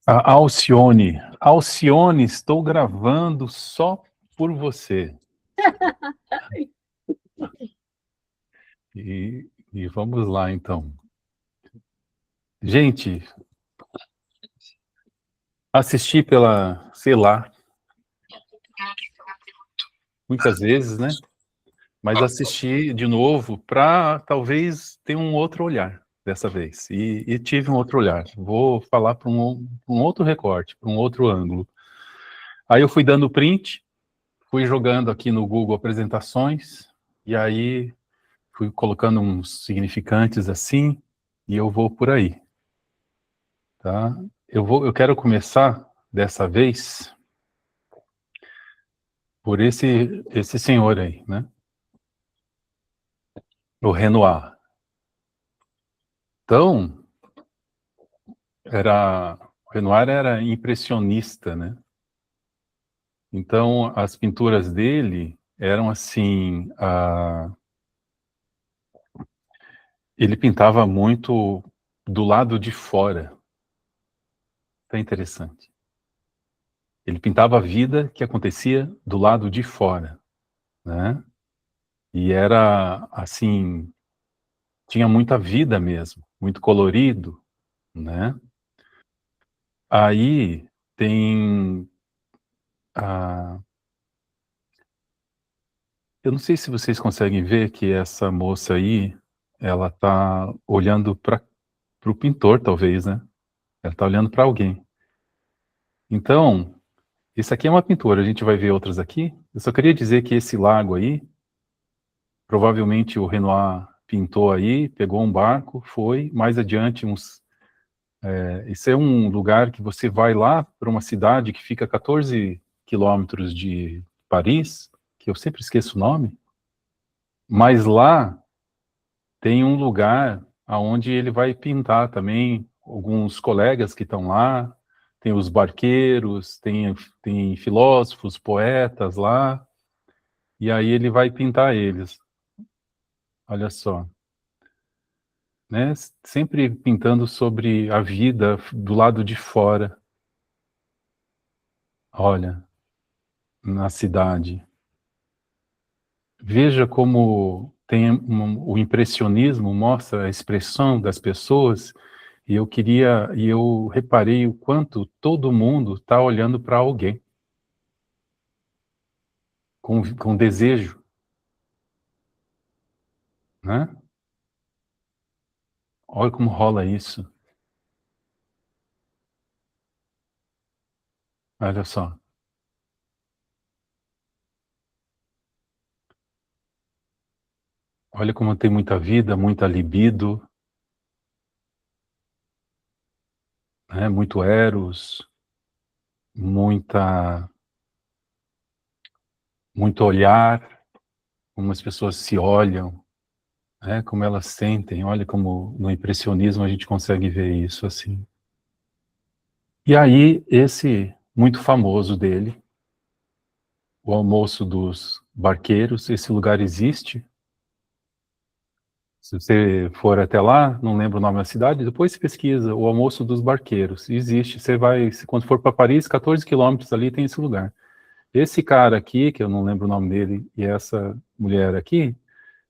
A Alcione. Alcione, estou gravando só por você. E vamos lá, então. Gente, assisti pela, sei lá, muitas vezes, né? Mas assisti de novo para talvez ter um outro olhar dessa vez. E tive um outro olhar. Vou falar para um outro recorte, para um outro ângulo. Aí eu fui dando print, fui jogando aqui no Google apresentações, e aí fui colocando uns significantes assim, e eu vou por aí, tá? Eu quero começar dessa vez por esse senhor aí, né? O Renoir. Então, o Renoir era impressionista, né? Então, as pinturas dele eram assim, ele pintava muito do lado de fora. Tá interessante. Ele pintava a vida que acontecia do lado de fora, né? E era assim, tinha muita vida mesmo, muito colorido, né? Aí tem a... Eu não sei se vocês conseguem ver que essa moça aí, ela tá olhando para o pintor, talvez, né? Ela tá olhando para alguém. Então, isso aqui é uma pintura, a gente vai ver outras aqui. Eu só queria dizer que esse lago aí, provavelmente o Renoir pintou aí, pegou um barco, foi mais adiante esse é um lugar que você vai lá para uma cidade que fica a 14 quilômetros de Paris, que eu sempre esqueço o nome, mas lá tem um lugar aonde ele vai pintar também, alguns colegas que estão lá, tem os barqueiros, tem filósofos, poetas lá, e aí ele vai pintar eles. Olha só, né? Sempre pintando sobre a vida do lado de fora. Olha, na cidade. Veja como tem o impressionismo mostra a expressão das pessoas, e eu reparei o quanto todo mundo está olhando para alguém com desejo, né? Olha como rola isso. Olha só. Olha como tem muita vida, muita libido, né? Muito eros, muita, muito olhar, como as pessoas se olham, né? Como elas sentem. Olha como no impressionismo a gente consegue ver isso assim. E aí, esse muito famoso dele, o Almoço dos Barqueiros, esse lugar existe. Se você for até lá, não lembro o nome da cidade, depois você pesquisa, o Almoço dos Barqueiros. Existe, você vai, quando for para Paris, 14 quilômetros ali tem esse lugar. Esse cara aqui, que eu não lembro o nome dele, e essa mulher aqui,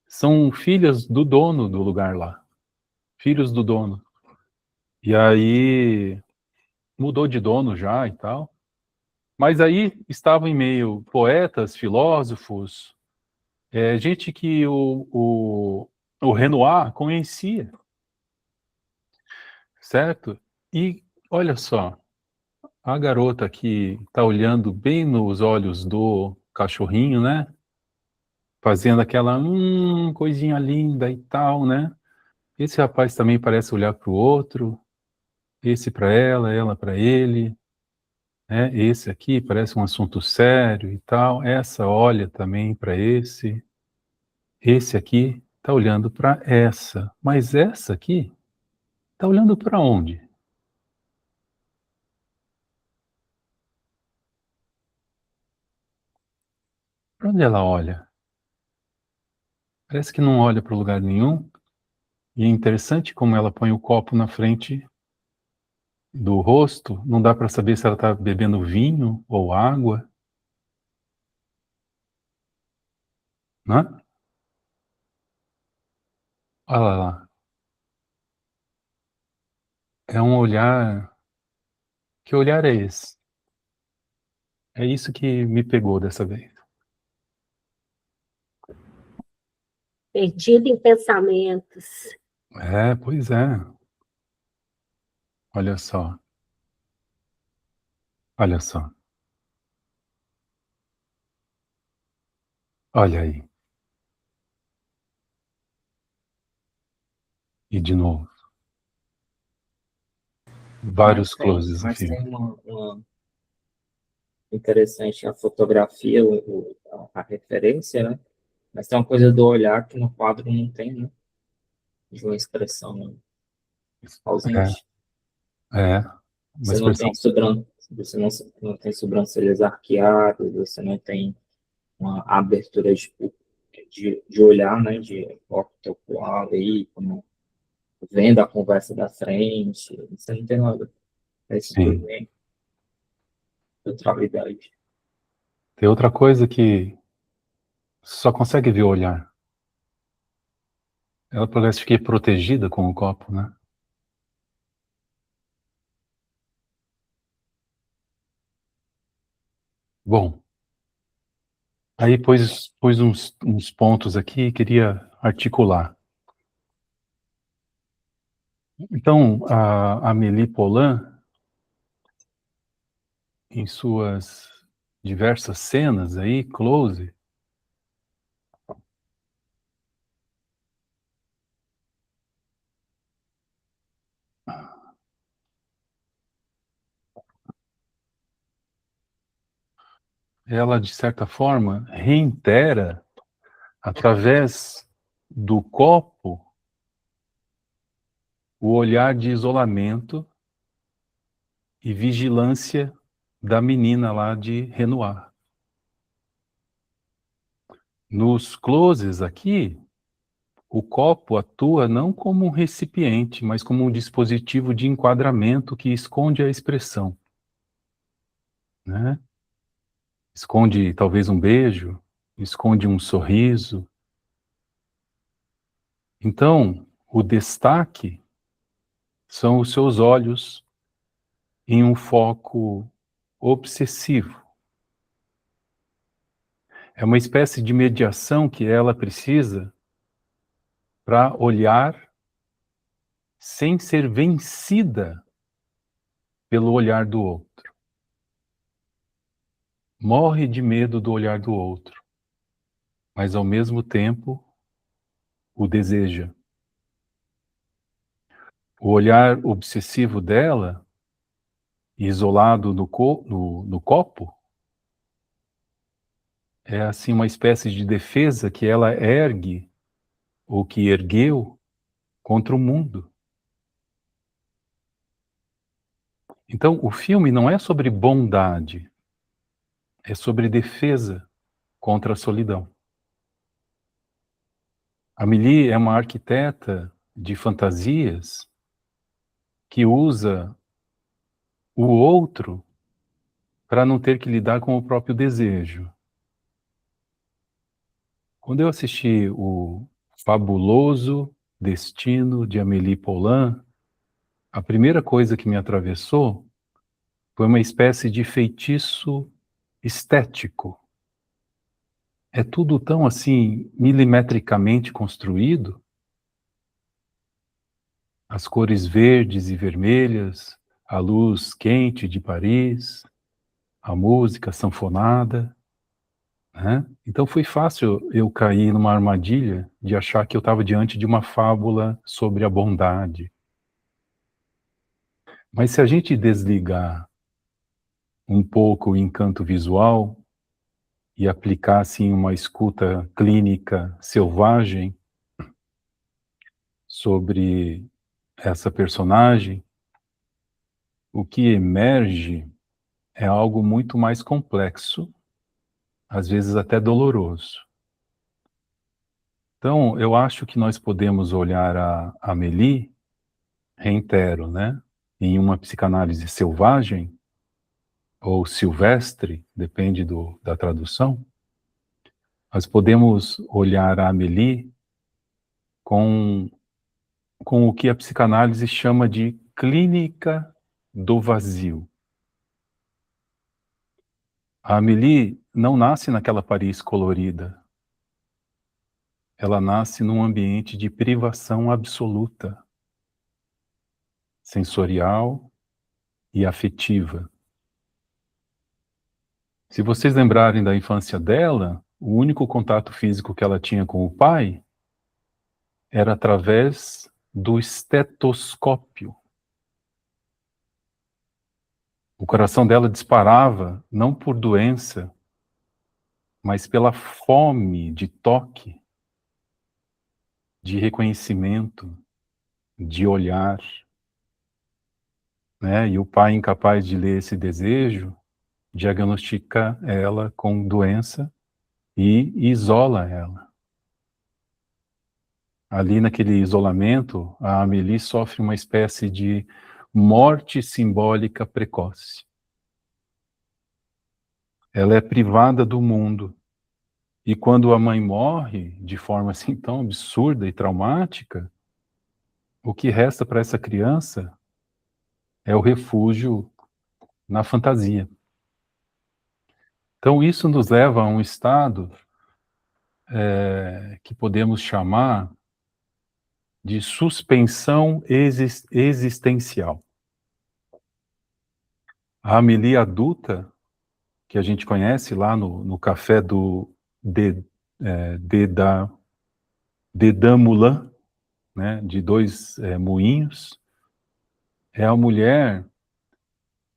são filhas do dono do lugar lá. Filhos do dono. E aí, mudou de dono já e tal. Mas aí estavam em meio poetas, filósofos, gente que o Renoir conhecia, certo? E olha só, a garota que está olhando bem nos olhos do cachorrinho, né? Fazendo aquela coisinha linda e tal, né? Esse rapaz também parece olhar para o outro, esse para ela para ele, né? Esse aqui parece um assunto sério e tal. Essa olha também para esse. Esse aqui está olhando para essa, mas essa aqui está olhando para onde? Para onde ela olha? Parece que não olha para lugar nenhum. E é interessante como ela põe o copo na frente do rosto, não dá para saber se ela está bebendo vinho ou água, né? Olha lá, é um olhar. Que olhar é esse? É isso que me pegou dessa vez. Perdido em pensamentos. É, pois é. Olha só, olha só. Olha aí. E de novo. Vários closes Mas aqui. tem uma interessante a fotografia, a referência, né? Mas tem uma coisa do olhar que no quadro não tem, né? De uma expressão ausente. É, uma Você não tem expressão. você não tem sobrancelhas arqueadas, você não tem uma abertura de olhar, né? De órbita ocular aí, como vendo a conversa da frente. Você não tem nada. Isso tudo Sim. é neutralidade. Tem outra coisa que só consegue ver o olhar. Ela parece que é protegida com o copo, né? Bom, aí pôs uns pontos aqui e queria articular. Então, a Amélie Poulain, em suas diversas cenas aí, close, ela, de certa forma, reitera, através do copo, o olhar de isolamento e vigilância da menina lá de Renoir. Nos closes aqui, o copo atua não como um recipiente, mas como um dispositivo de enquadramento que esconde a expressão, né? Esconde talvez um beijo, esconde um sorriso. Então, o destaque são os seus olhos em um foco obsessivo. É uma espécie de mediação que ela precisa para olhar sem ser vencida pelo olhar do outro. Morre de medo do olhar do outro, mas ao mesmo tempo o deseja. O olhar obsessivo dela, isolado no copo, é assim uma espécie de defesa que ela ergue, ou que ergueu, contra o mundo. Então, o filme não é sobre bondade, é sobre defesa contra a solidão. Amélie é uma arquiteta de fantasias que usa o outro para não ter que lidar com o próprio desejo. Quando eu assisti o Fabuloso Destino de Amélie Poulain, a primeira coisa que me atravessou foi uma espécie de feitiço estético. É tudo tão assim milimetricamente construído, as cores verdes e vermelhas, a luz quente de Paris, a música sanfonada, né? Então foi fácil eu cair numa armadilha de achar que eu estava diante de uma fábula sobre a bondade. Mas se a gente desligar um pouco o encanto visual e aplicar assim uma escuta clínica selvagem sobre essa personagem, o que emerge é algo muito mais complexo, às vezes até doloroso. Então, eu acho que nós podemos olhar a Amélie, reitero, né? em uma psicanálise selvagem, ou silvestre, depende da tradução, nós podemos olhar a Amélie com o que a psicanálise chama de clínica do vazio. A Amélie não nasce naquela Paris colorida. Ela nasce num ambiente de privação absoluta, sensorial e afetiva. Se vocês lembrarem da infância dela, o único contato físico que ela tinha com o pai era através do estetoscópio. O coração dela disparava não por doença, mas pela fome de toque, de reconhecimento, de olhar, né? E o pai, incapaz de ler esse desejo, diagnostica ela com doença e isola ela. Ali naquele isolamento, a Amélie sofre uma espécie de morte simbólica precoce. Ela é privada do mundo. E quando a mãe morre de forma assim tão absurda e traumática, o que resta para essa criança é o refúgio na fantasia. Então isso nos leva a um estado que podemos chamar de suspensão existencial. A Amélie adulta, que a gente conhece lá no café do Dedan Moulin, né, de dois moinhos, é a mulher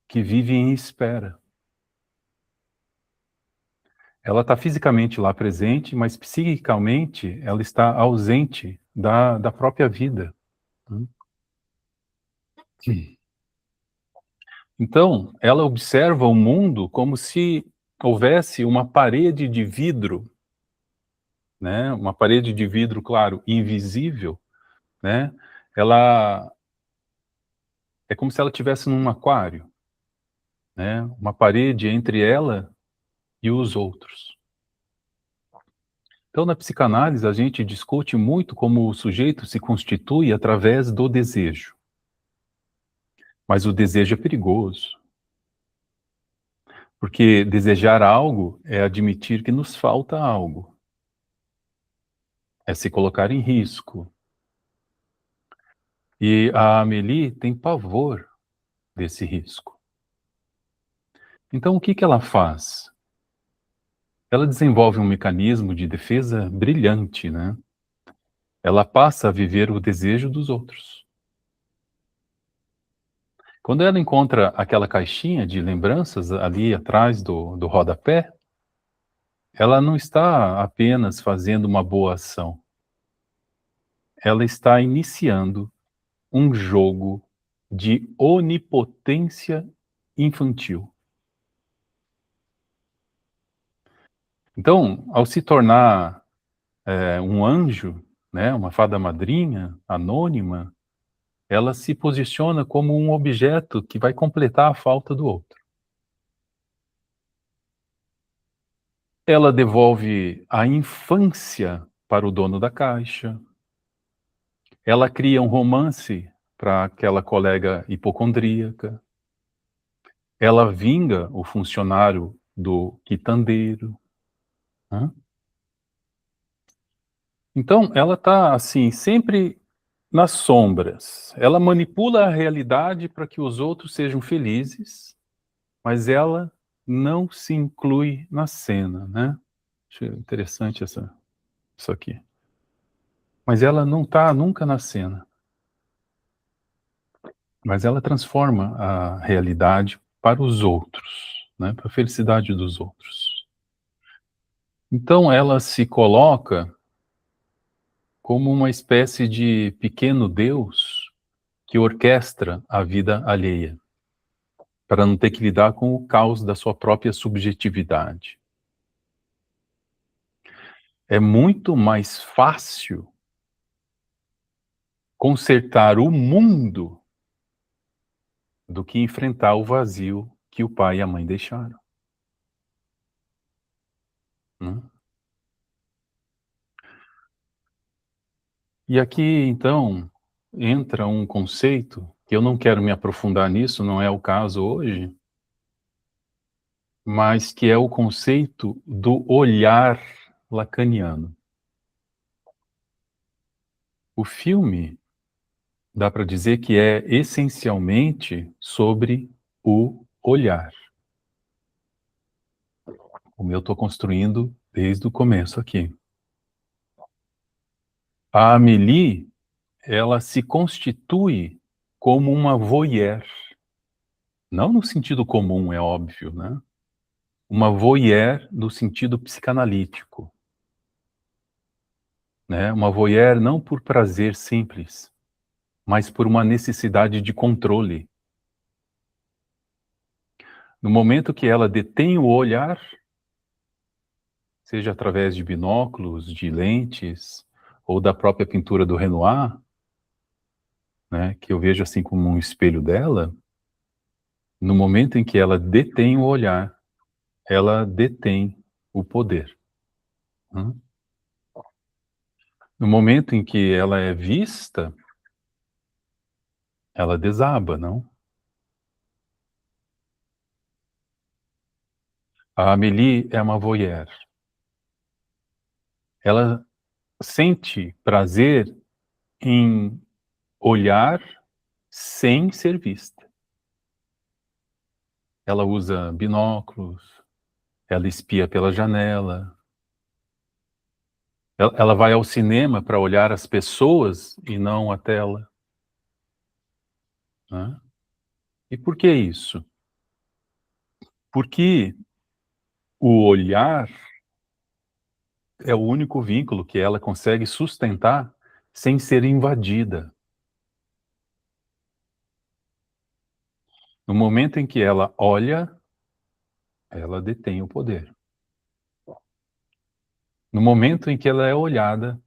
que vive em espera. Ela está fisicamente lá presente, mas psiquicamente ela está ausente da própria vida. Então, ela observa o mundo como se houvesse uma parede de vidro, né? Uma parede de vidro, claro, invisível, né? Ela é como se ela estivesse num aquário, né? Uma parede entre ela e os outros. Então, na psicanálise, a gente discute muito como o sujeito se constitui através do desejo. Mas o desejo é perigoso. Porque desejar algo é admitir que nos falta algo. É se colocar em risco. E a Amélie tem pavor desse risco. Então, o que que ela faz? Ela desenvolve um mecanismo de defesa brilhante, né? Ela passa a viver o desejo dos outros. Quando ela encontra aquela caixinha de lembranças ali atrás do rodapé, ela não está apenas fazendo uma boa ação. Ela está iniciando um jogo de onipotência infantil. Então, ao se tornar um anjo, né, uma fada madrinha anônima, ela se posiciona como um objeto que vai completar a falta do outro. Ela devolve a infância para o dono da caixa. Ela cria um romance para aquela colega hipocondríaca. Ela vinga o funcionário do quitandeiro. Né? Então, ela está, assim, sempre nas sombras. Ela manipula a realidade para que os outros sejam felizes, mas ela não se inclui na cena, né? Acho interessante isso aqui. Mas ela não está nunca na cena. Mas ela transforma a realidade para os outros, né? Para a felicidade dos outros. Então ela se coloca como uma espécie de pequeno Deus que orquestra a vida alheia, para não ter que lidar com o caos da sua própria subjetividade. É muito mais fácil consertar o mundo do que enfrentar o vazio que o pai e a mãe deixaram. Né? E aqui, então, entra um conceito que eu não quero me aprofundar nisso, não é o caso hoje, mas que é o conceito do olhar lacaniano. O filme, dá para dizer que é essencialmente sobre o olhar. Como eu estou construindo desde o começo aqui. A Amélie, ela se constitui como uma voyeur. Não no sentido comum, é óbvio, né? Uma voyeur no sentido psicanalítico. Né? Uma voyeur não por prazer simples, mas por uma necessidade de controle. No momento que ela detém o olhar, seja através de binóculos, de lentes, ou da própria pintura do Renoir, né, que eu vejo assim como um espelho dela, no momento em que ela detém o olhar, ela detém o poder. Né? No momento em que ela é vista, ela desaba, não? A Amélie é uma voyeur. Ela sente prazer em olhar sem ser vista. Ela usa binóculos, ela espia pela janela, ela vai ao cinema para olhar as pessoas e não a tela. Né? E por que isso? Porque o olhar é o único vínculo que ela consegue sustentar sem ser invadida. No momento em que ela olha, ela detém o poder. No momento em que ela é olhada,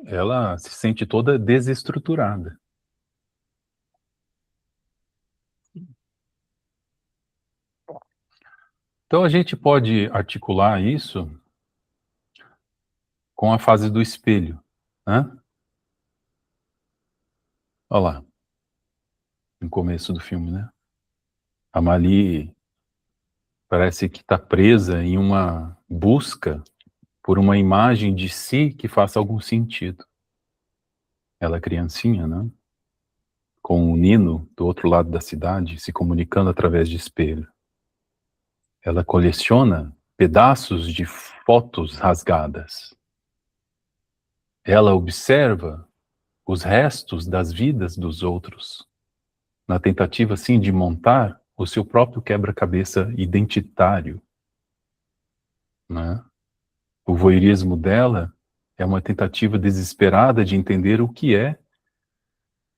ela se sente toda desestruturada. Então a gente pode articular isso com a fase do espelho. Né? Olha lá, no começo do filme, né? A Mali parece que está presa em uma busca por uma imagem de si que faça algum sentido. Ela é criancinha, né? Com o Nino do outro lado da cidade, se comunicando através de espelho. Ela coleciona pedaços de fotos rasgadas. Ela observa os restos das vidas dos outros, na tentativa, assim, de montar o seu próprio quebra-cabeça identitário. Né? O voyeurismo dela é uma tentativa desesperada de entender o que é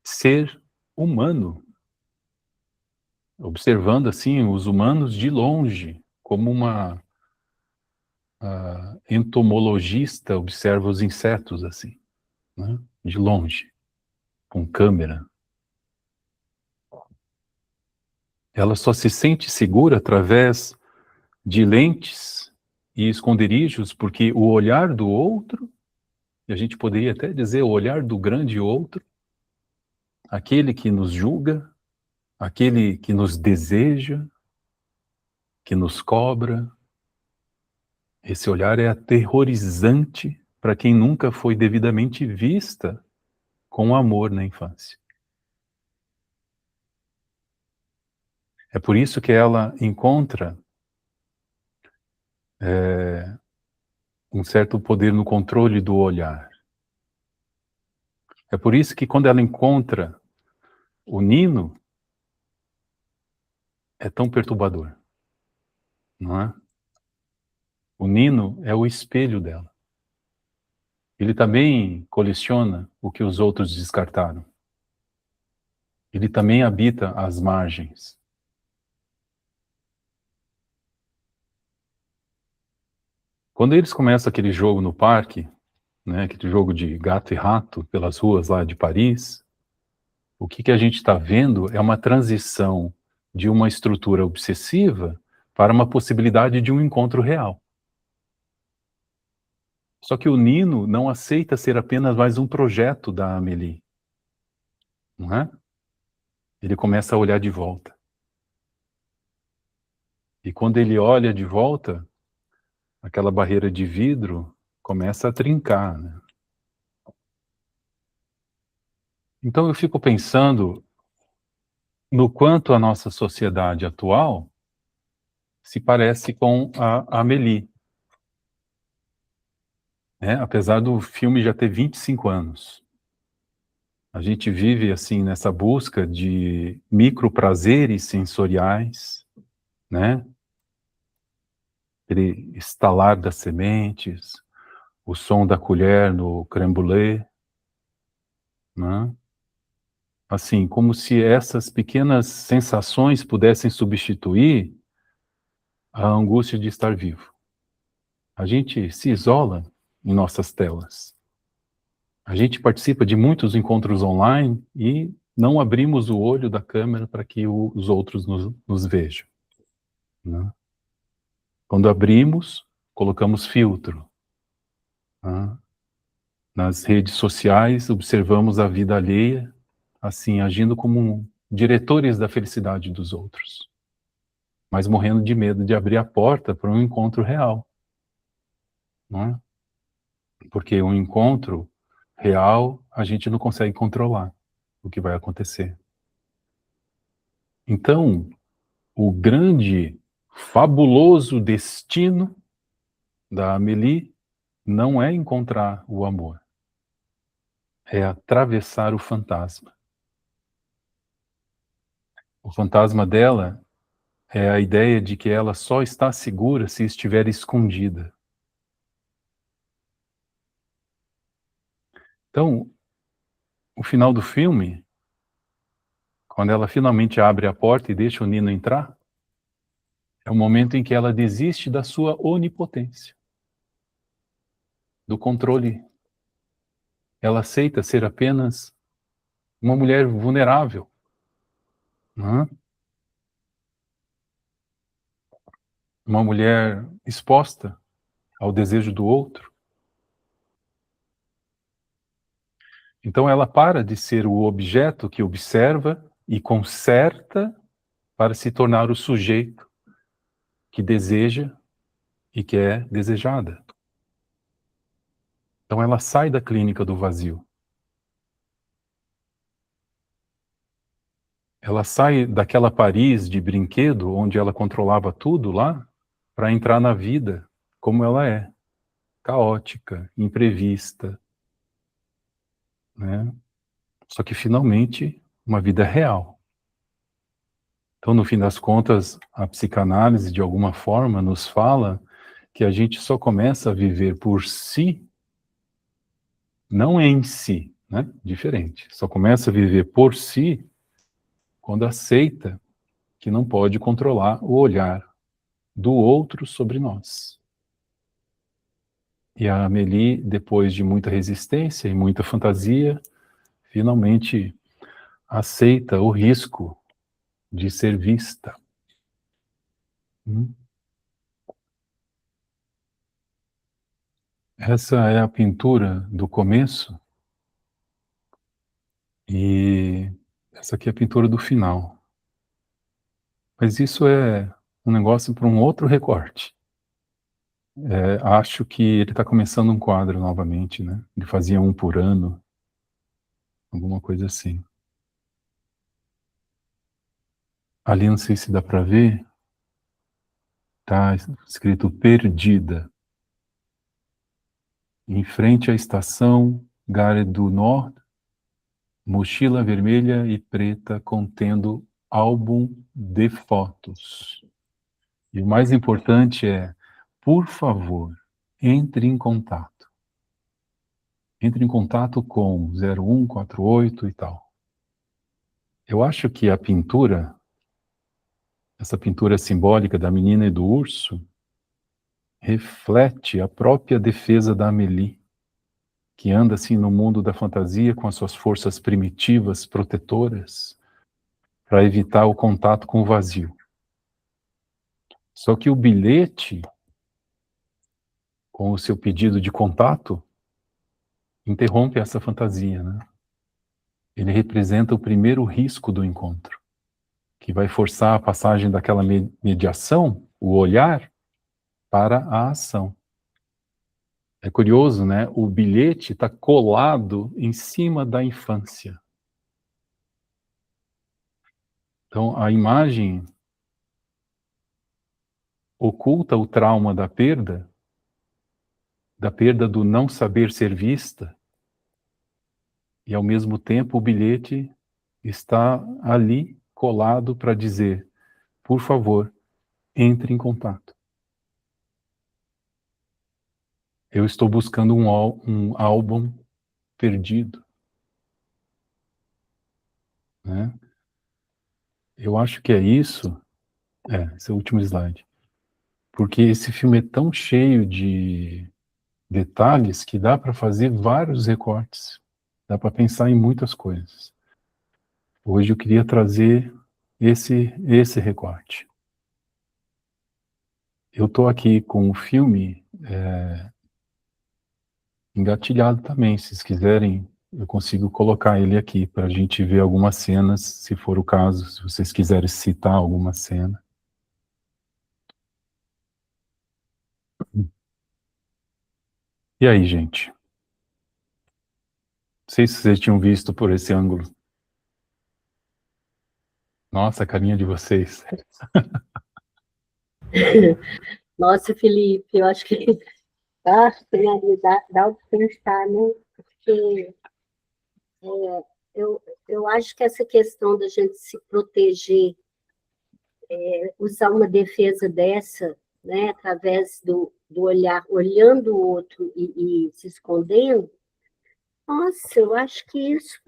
ser humano, observando assim os humanos de longe, como uma entomologista observa os insetos assim, né? De longe, com câmera. Ela só se sente segura através de lentes e esconderijos, porque o olhar do outro, e a gente poderia até dizer o olhar do grande outro, aquele que nos julga, aquele que nos deseja, que nos cobra, esse olhar é aterrorizante para quem nunca foi devidamente vista com amor na infância. É por isso que ela encontra um certo poder no controle do olhar. É por isso que quando ela encontra o Nino, é tão perturbador, não é? O Nino é o espelho dela. Ele também coleciona o que os outros descartaram. Ele também habita as margens. Quando eles começam aquele jogo no parque, né, aquele jogo de gato e rato pelas ruas lá de Paris, O que a gente está vendo é uma transição de uma estrutura obsessiva para uma possibilidade de um encontro real. Só que o Nino não aceita ser apenas mais um projeto da Amélie, não é? Ele começa a olhar de volta. E quando ele olha de volta, aquela barreira de vidro começa a trincar, né? Então eu fico pensando no quanto a nossa sociedade atual se parece com a Amélie, né? Apesar do filme já ter 25 anos. A gente vive assim nessa busca de microprazeres sensoriais, né? Aquele estalar das sementes, o som da colher no crème brûlée, né? Assim, como se essas pequenas sensações pudessem substituir a angústia de estar vivo. A gente se isola em nossas telas. A gente participa de muitos encontros online e não abrimos o olho da câmera para que os outros nos vejam, né? Quando abrimos, colocamos filtro, né? Nas redes sociais, observamos a vida alheia, assim, agindo como diretores da felicidade dos outros, mas morrendo de medo de abrir a porta para um encontro real, né? Porque um encontro real, a gente não consegue controlar o que vai acontecer. Então, o grande, fabuloso destino da Amélie não é encontrar o amor, é atravessar o fantasma. O fantasma dela é a ideia de que ela só está segura se estiver escondida. Então, o final do filme, quando ela finalmente abre a porta e deixa o Nino entrar, é o momento em que ela desiste da sua onipotência, do controle. Ela aceita ser apenas uma mulher vulnerável, né? Uma mulher exposta ao desejo do outro. Então ela para de ser o objeto que observa e conserta para se tornar o sujeito que deseja e que é desejada. Então ela sai da clínica do vazio. Ela sai daquela Paris de brinquedo, onde ela controlava tudo lá, para entrar na vida como ela é, caótica, imprevista, né? Só que finalmente uma vida real. Então, no fim das contas, a psicanálise, de alguma forma, nos fala que a gente só começa a viver por si, não em si, né? Diferente. Só começa a viver por si quando aceita que não pode controlar o olhar do outro sobre nós. E a Amélie, depois de muita resistência e muita fantasia, finalmente aceita o risco de ser vista. Essa é a pintura do começo e essa aqui é a pintura do final. Mas isso é um negócio para um outro recorte. Acho que ele está começando um quadro novamente, né? Ele fazia um por ano, alguma coisa assim. Ali, não sei se dá para ver, está escrito Perdida. Em frente à estação Gare du Nord, mochila vermelha e preta contendo álbum de fotos. E o mais importante é, por favor, entre em contato. Entre em contato com 0148 e tal. Eu acho que a pintura, essa pintura simbólica da menina e do urso, reflete a própria defesa da Amélie. que anda assim no mundo da fantasia com as suas forças primitivas, protetoras, para evitar o contato com o vazio. Só que o bilhete, com o seu pedido de contato, interrompe essa fantasia, né? Ele representa o primeiro risco do encontro, que vai forçar a passagem daquela mediação, o olhar, para a ação. É curioso, né? O bilhete está colado em cima da infância. Então, a imagem oculta o trauma da perda do não saber ser vista, e ao mesmo tempo o bilhete está ali colado para dizer, por favor, entre em contato. Eu estou buscando um álbum perdido, né? Eu acho que é isso. Esse é o último slide. Porque esse filme é tão cheio de detalhes que dá para fazer vários recortes. Dá para pensar em muitas coisas. Hoje eu queria trazer esse recorte. Eu estou aqui com o filme engatilhado também. Se vocês quiserem, eu consigo colocar ele aqui para a gente ver algumas cenas, se for o caso, se vocês quiserem citar alguma cena. E aí, gente? Não sei se vocês tinham visto por esse ângulo. Nossa, a carinha de vocês. Nossa, Felipe, eu acho que dá o que pensar, né? Porque eu acho que essa questão da gente se proteger, usar uma defesa dessa, né, através do olhar, olhando o outro e se escondendo, nossa, eu acho que isso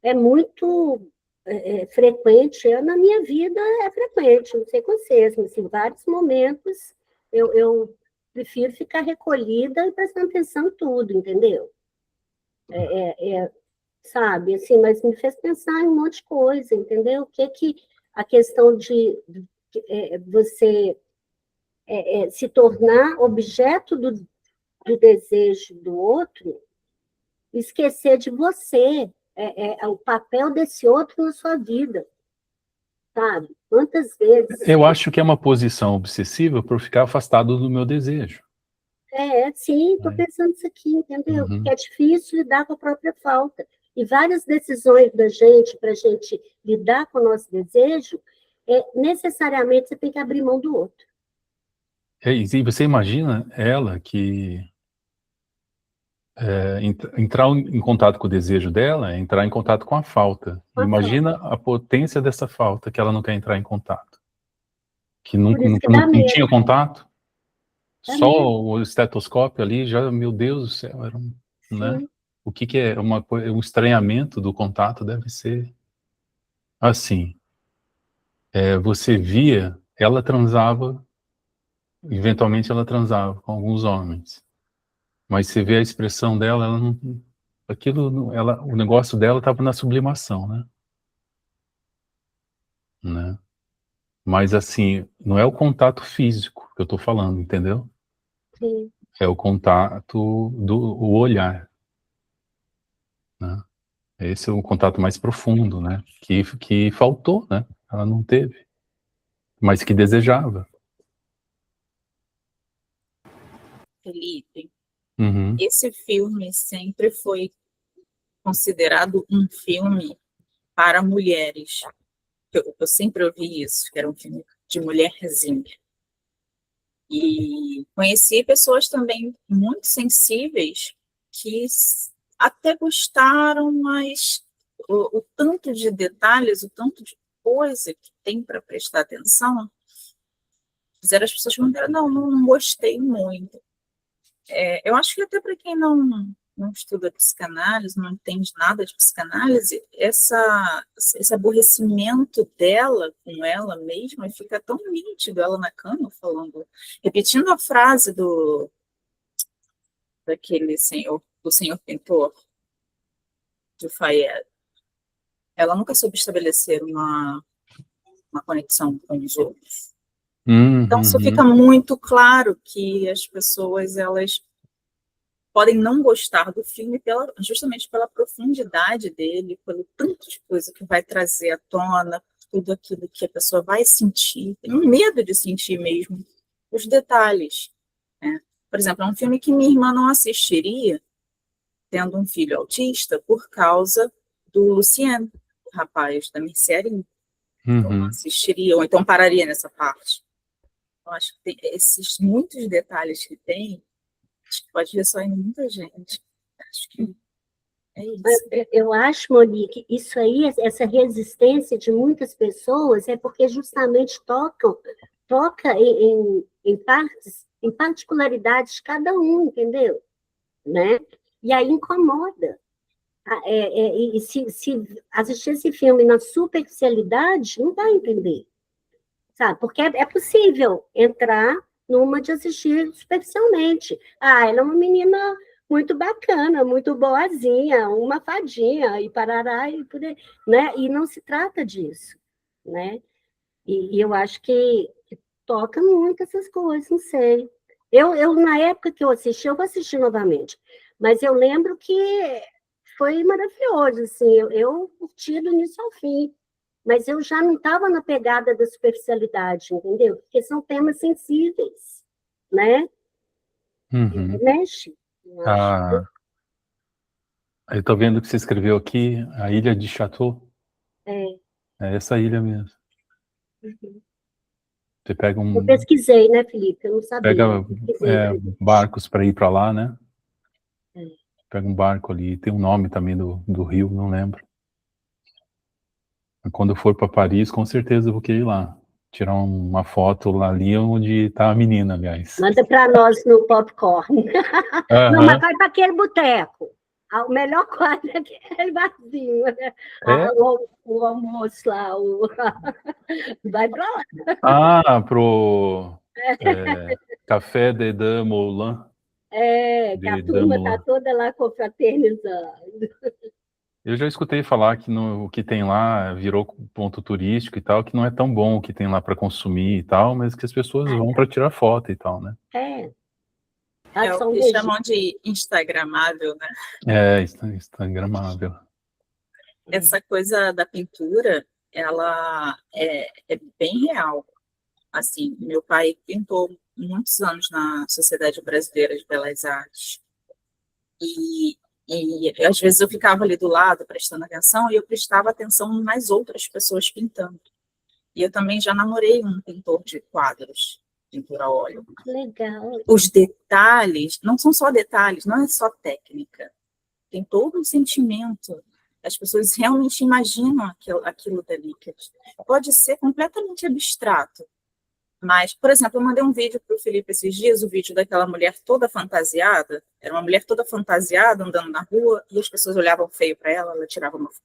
é muito frequente. Na minha vida é frequente, não sei com vocês, mas em vários momentos eu prefiro ficar recolhida e prestando atenção em tudo, entendeu? Sabe, assim, mas me fez pensar em um monte de coisa, entendeu? O que a questão de você se tornar objeto do desejo do outro, esquecer de você, o papel desse outro na sua vida, sabe? Quantas vezes... Eu acho que é uma posição obsessiva por ficar afastado do meu desejo. Sim, estou pensando isso aqui, entendeu? Uhum. Porque é difícil lidar com a própria falta. E várias decisões da gente, para a gente lidar com o nosso desejo, necessariamente você tem que abrir mão do outro. E você imagina ela que entrar em contato com o desejo dela é entrar em contato com a falta. Imagina a potência dessa falta que ela não quer entrar em contato. Que não tinha contato. Só o estetoscópio ali já, meu Deus do céu, era né? O que é um estranhamento do contato deve ser assim. Você via, ela transava, eventualmente ela transava com alguns homens. Mas você vê a expressão dela, ela não, o negócio dela estava na sublimação, né? Mas assim, não é o contato físico que eu estou falando, entendeu? Sim. É o contato o olhar, né? Esse é o contato mais profundo, né? Que faltou, né? Ela não teve, mas que desejava. Felipe, Uhum. esse filme sempre foi considerado um filme para mulheres. Eu sempre ouvi isso, que era um filme de mulherzinha. E conheci pessoas também muito sensíveis que até gostaram, mas o tanto de detalhes, o tanto de coisa que tem para prestar atenção, fizeram as pessoas comentarem, não gostei muito. Eu acho que até para quem não estuda psicanálise, não entende nada de psicanálise, esse aborrecimento dela com ela mesma fica tão nítido, ela na cama falando, repetindo a frase do senhor pintor, de Fayette. Ela nunca soube estabelecer uma conexão com os outros. Então, isso fica muito claro que as pessoas, elas podem não gostar do filme justamente pela profundidade dele, pelo tanto de coisa que vai trazer à tona, tudo aquilo que a pessoa vai sentir, tem um medo de sentir mesmo, os detalhes. Né? Por exemplo, é um filme que minha irmã não assistiria, tendo um filho autista, por causa do Lucien, o rapaz da mercearia. Então, não assistiria, ou então pararia nessa parte. Eu acho que tem esses muitos detalhes que tem, acho que pode ver só em muita gente. Acho que é isso. Eu acho, Monique, isso aí, essa resistência de muitas pessoas é porque justamente toca em partes, em particularidades de cada um, entendeu? Né? E aí incomoda. E se assistir esse filme na superficialidade, não vai entender. Sabe? Porque é possível entrar numa de assistir superficialmente. Ela é uma menina muito bacana, muito boazinha, uma fadinha, e parará, e por aí, né? E não se trata disso, né? E eu acho que toca muito essas coisas, não sei. Na época que eu vou assistir novamente, mas eu lembro que foi maravilhoso, assim, eu curti do início ao fim, mas eu já não estava na pegada da superficialidade, entendeu? Porque são temas sensíveis, né? Mexe. Eu estou vendo que você escreveu aqui, a Ilha de Chateau. É essa ilha mesmo. Você pega Eu pesquisei, né, Felipe? Eu não sabia. Pega barcos para ir para lá, né? Pega um barco ali, tem um nome também do rio, não lembro. Quando eu for para Paris, com certeza eu vou querer ir lá. Tirar uma foto lá ali onde tá a menina, aliás. Manda para nós no popcorn. Não, mas vai para aquele boteco. O melhor quadro é aquele barzinho. Né? O almoço lá. Vai para lá. Pro Café de Dame Moulin. Que a turma está toda lá confraternizando. Eu já escutei falar que o que tem lá virou ponto turístico e tal, que não é tão bom o que tem lá para consumir e tal, mas que as pessoas vão para tirar foto e tal, né? É o que chamam de instagramável, né? Instagramável. Essa coisa da pintura, ela é bem real. Assim, meu pai pintou muitos anos na Sociedade Brasileira de Belas Artes. E às vezes eu ficava ali do lado prestando atenção e eu prestava atenção nas outras pessoas pintando. E eu também já namorei um pintor de quadros, pintura a óleo. Legal. Os detalhes, não são só detalhes, não é só técnica. Tem todo um sentimento. As pessoas realmente imaginam aquilo dali. Pode ser completamente abstrato. Mas, por exemplo, eu mandei um vídeo para o Felipe esses dias, o vídeo daquela mulher toda fantasiada. Era uma mulher toda fantasiada, andando na rua, e as pessoas olhavam feio para ela, ela tirava uma foto.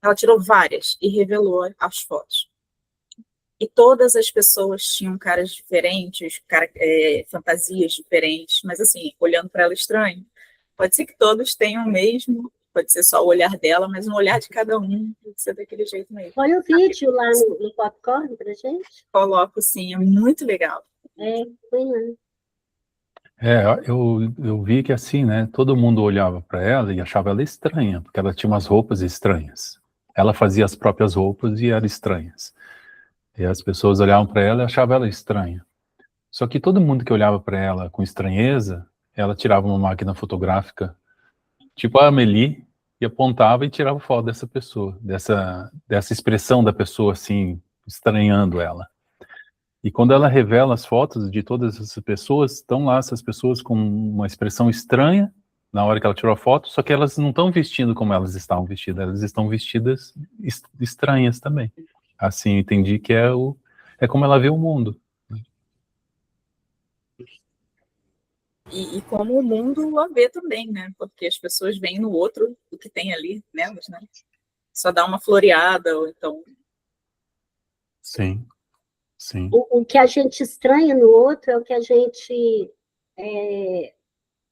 Ela tirou várias e revelou as fotos. E todas as pessoas tinham caras diferentes, fantasias diferentes, mas assim, olhando para ela estranho. Pode ser que todos tenham o mesmo, pode ser só o olhar dela, mas um olhar de cada um, pode ser daquele jeito mesmo. Olha o vídeo lá no popcorn pra gente. Coloco, sim, é muito legal. Foi lá. Eu vi que assim, né, todo mundo olhava para ela e achava ela estranha, porque ela tinha umas roupas estranhas. Ela fazia as próprias roupas e eram estranhas. E as pessoas olhavam para ela e achavam ela estranha. Só que todo mundo que olhava para ela com estranheza, ela tirava uma máquina fotográfica, tipo a Amélie, e apontava e tirava foto dessa pessoa, dessa expressão da pessoa, assim, estranhando ela. E quando ela revela as fotos de todas essas pessoas, estão lá essas pessoas com uma expressão estranha na hora que ela tirou a foto, só que elas não estão vestindo como elas estavam vestidas, elas estão vestidas estranhas também. Assim, eu entendi que é como ela vê o mundo. E como o mundo a vê também, né? Porque as pessoas veem no outro o que tem ali nelas, né? Só dá uma floreada, ou então... Sim, sim. O que a gente estranha no outro é o que a gente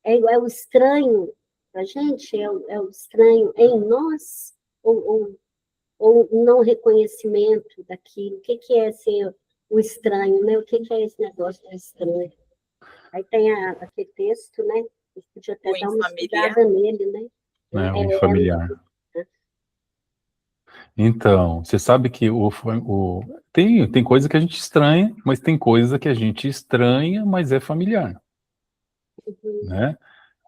é o estranho a gente, é o estranho em nós, ou não reconhecimento daquilo? O que é ser o estranho, né? O que é esse negócio do estranho? Aí tem aquele texto, né? A gente podia até O dar uma infamiliar. estudada nele, né? O infamiliar. Então, você sabe que tem coisa que a gente estranha, mas tem coisa que a gente estranha, mas é familiar, né?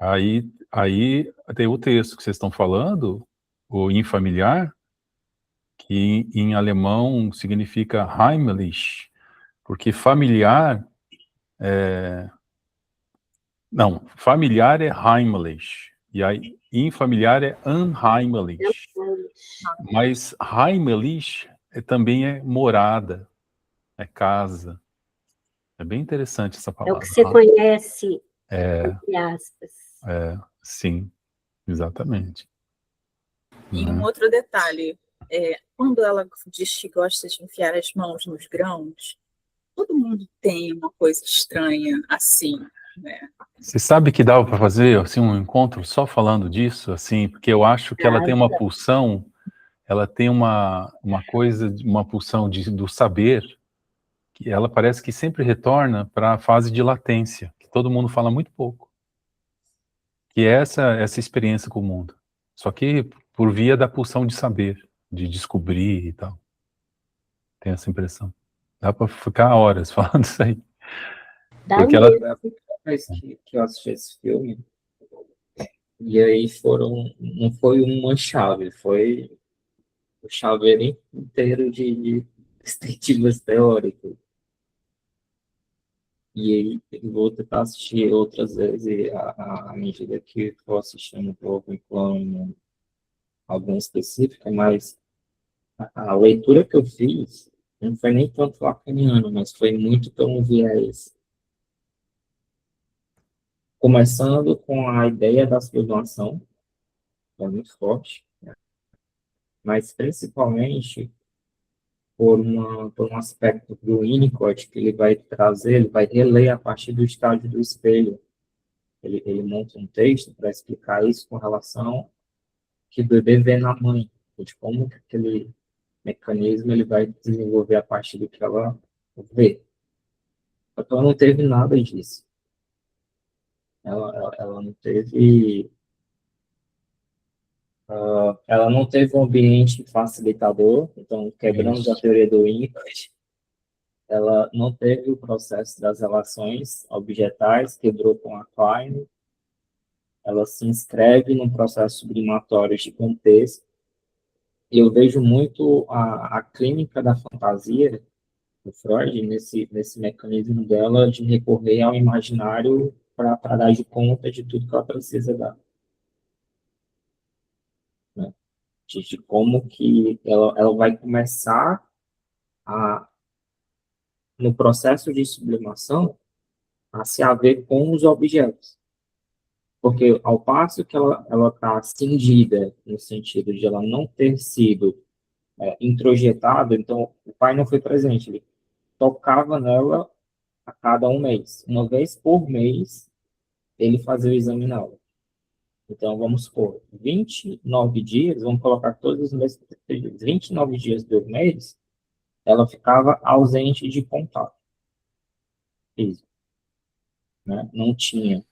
Aí tem o texto que vocês estão falando, o infamiliar, que em alemão significa heimlich, porque familiar não, familiar é heimlich, e aí infamiliar é unheimlich, mas heimlich também é morada, é casa. É bem interessante essa É o palavra. que você conhece, entre aspas. Sim, exatamente. E um outro detalhe, quando ela diz que gosta de enfiar as mãos nos grãos, todo mundo tem uma coisa estranha assim, né? Você sabe que dava para fazer assim, um encontro só falando disso, assim, porque eu acho que ela tem uma pulsão, ela tem uma coisa, uma pulsão do saber, que ela parece que sempre retorna para a fase de latência, que todo mundo fala muito pouco, que é essa experiência com o mundo. Só que por via da pulsão de saber, de descobrir e tal. Tem essa impressão. Dá para ficar horas falando isso aí. Porque ela... Foi a primeira vez que eu assisti esse filme, e aí não foi uma chave, foi o chaveiro inteiro de perspectivas teóricas. E aí eu vou tentar assistir outras vezes, e à medida que for assistindo, vou vinculando alguma específica, mas a leitura que eu fiz não foi nem tanto lacaniano, mas foi muito pelo viés. Começando com a ideia da sublimação, que é muito forte, mas principalmente por um aspecto do Winnicott que ele vai trazer, ele vai reler a partir do estágio do espelho. Ele monta um texto para explicar isso com relação que o bebê vê na mãe, de como que aquele mecanismo ele vai desenvolver a partir do que ela vê. Então, não teve nada disso. Ela não teve... ela não teve um ambiente facilitador, então, quebramos a teoria do Winnicott. Ela não teve o processo das relações objetais, quebrou com a Klein. Ela se inscreve num processo sublimatório gigantesco. E eu vejo muito a clínica da fantasia do Freud nesse mecanismo dela de recorrer ao imaginário para dar de conta de tudo que ela precisa dar. Né? De como que ela vai começar no processo de sublimação, a se haver com os objetos. Porque ao passo que ela está cindida, no sentido de ela não ter sido introjetada, então o pai não foi presente, ele tocava nela a cada um mês. Uma vez por mês, ele fazia o exame nela. Então, vamos supor, 29 dias, vamos colocar todos os meses, 29 dias do mês, ela ficava ausente de contato físico, né? Não tinha.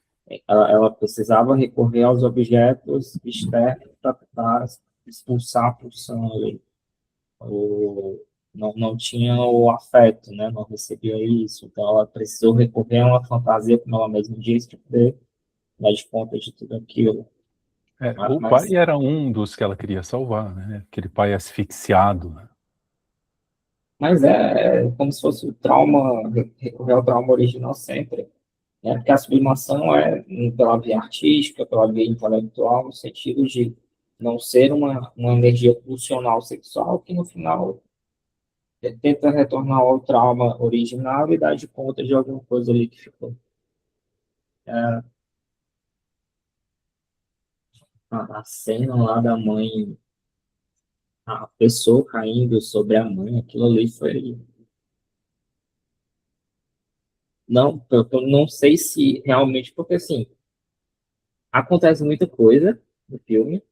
Ela precisava recorrer aos objetos externos para tentar expulsar a pulsão ali. Não tinha o afeto, né? Não recebia isso. Então, ela precisou recorrer a uma fantasia, como ela mesma disse, para poder dar de conta de tudo aquilo. O pai era um dos que ela queria salvar, né? Aquele pai asfixiado. Né? Mas é como se fosse o trauma, recorrer ao trauma original sempre. Né? Porque a sublimação é pela via artística, pela via intelectual, no sentido de não ser uma energia pulsional sexual que, no final, tenta retornar ao trauma original e dar de conta de alguma coisa ali que ficou. A cena lá da mãe, a pessoa caindo sobre a mãe, aquilo ali foi... Não, eu não sei se realmente, porque assim, acontece muita coisa no filme,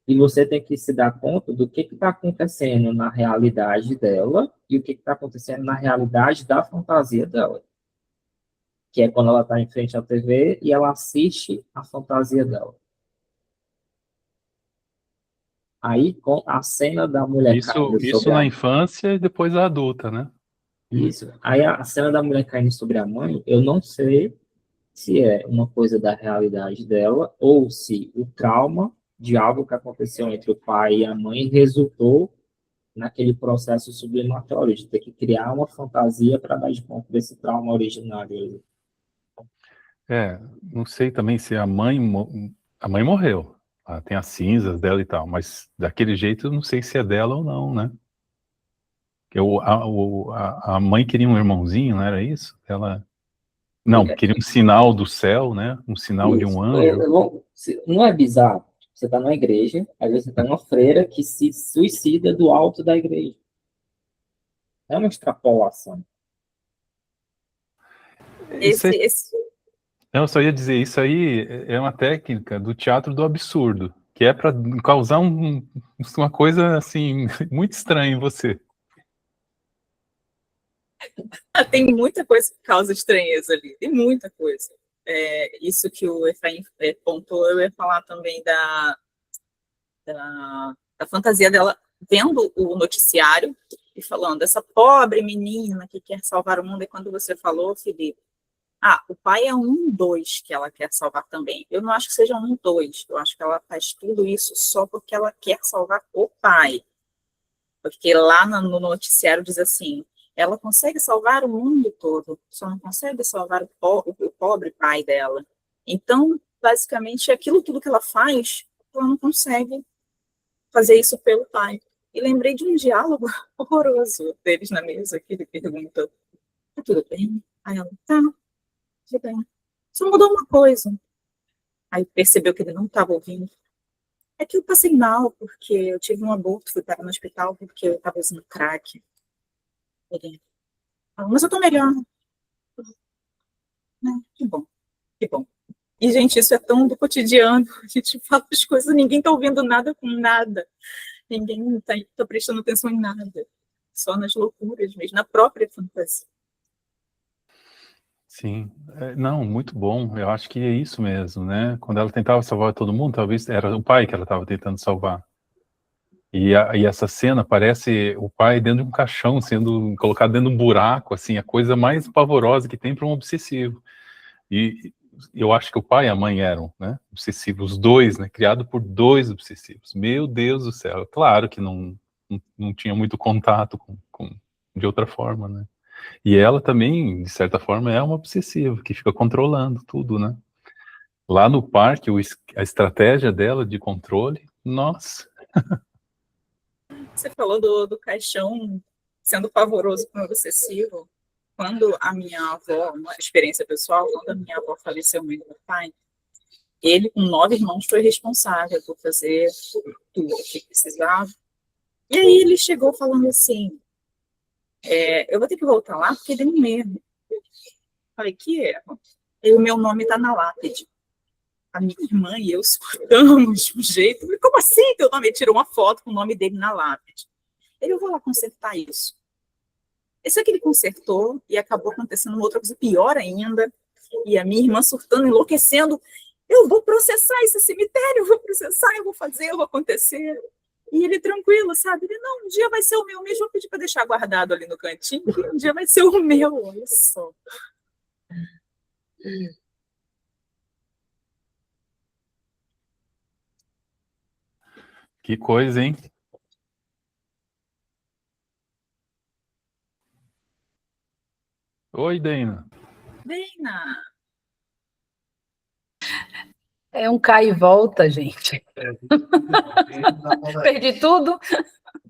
e você tem que se dar conta do que está acontecendo na realidade dela e o que está acontecendo na realidade da fantasia dela. Que é quando ela está em frente à TV e ela assiste a fantasia dela. Aí, com a cena da mulher caindo Isso sobre na a... infância e depois a adulta, né? Isso. Aí, a cena da mulher caindo sobre a mãe, eu não sei se é uma coisa da realidade dela ou se o trauma de algo que aconteceu entre o pai e a mãe resultou naquele processo sublimatório de ter que criar uma fantasia para dar de conta desse trauma originário. Não sei também se a mãe morreu. Ah, tem as cinzas dela e tal, mas daquele jeito eu não sei se é dela ou não, né? Porque a mãe queria um irmãozinho, não era isso? Ela não, queria um sinal do céu, né? Um sinal de um anjo. Não é bizarro? Você está numa igreja, aí você está numa freira que se suicida do alto da igreja. É uma extrapolação. Eu só ia dizer, isso aí é uma técnica do teatro do absurdo, que é para causar uma coisa assim muito estranha em você. Tem muita coisa que causa estranheza ali, tem muita coisa. Isso que o Efraim pontuou, eu ia falar também da fantasia dela vendo o noticiário e falando, essa pobre menina que quer salvar o mundo, e quando você falou, Felipe, o pai é 1-2 que ela quer salvar também. Eu não acho que seja 1-2, eu acho que ela faz tudo isso só porque ela quer salvar o pai. Porque lá no noticiário diz assim, ela consegue salvar o mundo todo, só não consegue salvar o pobre pai dela. Então, basicamente, aquilo tudo que ela faz, ela não consegue fazer isso pelo pai. E lembrei de um diálogo horroroso deles na mesa, que ele pergunta, tá tudo bem? Aí ela, tá, tudo bem. Só mudou uma coisa. Aí percebeu que ele não estava ouvindo. É que eu passei mal, porque eu tive um aborto, fui parar no hospital porque eu estava usando crack. Ele, mas eu tô melhor. Que bom, que bom. E, gente, isso é tão do cotidiano. A gente fala as coisas, ninguém tá ouvindo nada com nada. Ninguém tá prestando atenção em nada. Só nas loucuras mesmo, na própria fantasia. Sim, não, muito bom. Eu acho que é isso mesmo, né? Quando ela tentava salvar todo mundo, talvez era o pai que ela estava tentando salvar. E essa cena parece o pai dentro de um caixão sendo colocado dentro de um buraco, assim, a coisa mais pavorosa que tem para um obsessivo. E eu acho que o pai e a mãe eram, né, obsessivos, os dois, né, criado por dois obsessivos. Meu Deus do céu, claro que não tinha muito contato com de outra forma, né? E ela também, de certa forma, é uma obsessiva, que fica controlando tudo, né? Lá no parque, a estratégia dela de controle, nossa. Você falou do caixão sendo pavoroso para o obsessivo. Quando a minha avó, uma experiência pessoal, quando a minha avó faleceu, mãe do meu pai, ele, com 9 irmãos, foi responsável por fazer tudo o que precisava. E aí ele chegou falando assim, eu vou ter que voltar lá porque deu um erro. Falei, que erro? E o meu nome está na lápide. A minha irmã e eu surtamos de um jeito. Como assim teu nome? Ele tirou uma foto com o nome dele na lápide. Eu vou lá consertar isso. Isso é que ele consertou e acabou acontecendo uma outra coisa pior ainda. E a minha irmã surtando, enlouquecendo. Eu vou processar esse cemitério, eu vou processar, eu vou fazer, eu vou acontecer. E ele tranquilo, sabe? Ele, não, um dia vai ser o meu mesmo, vou pedir para deixar guardado ali no cantinho, que um dia vai ser o meu, olha só. Que coisa, hein? Oi, Dana. Dana. É um cai e volta, gente. Perdi tudo.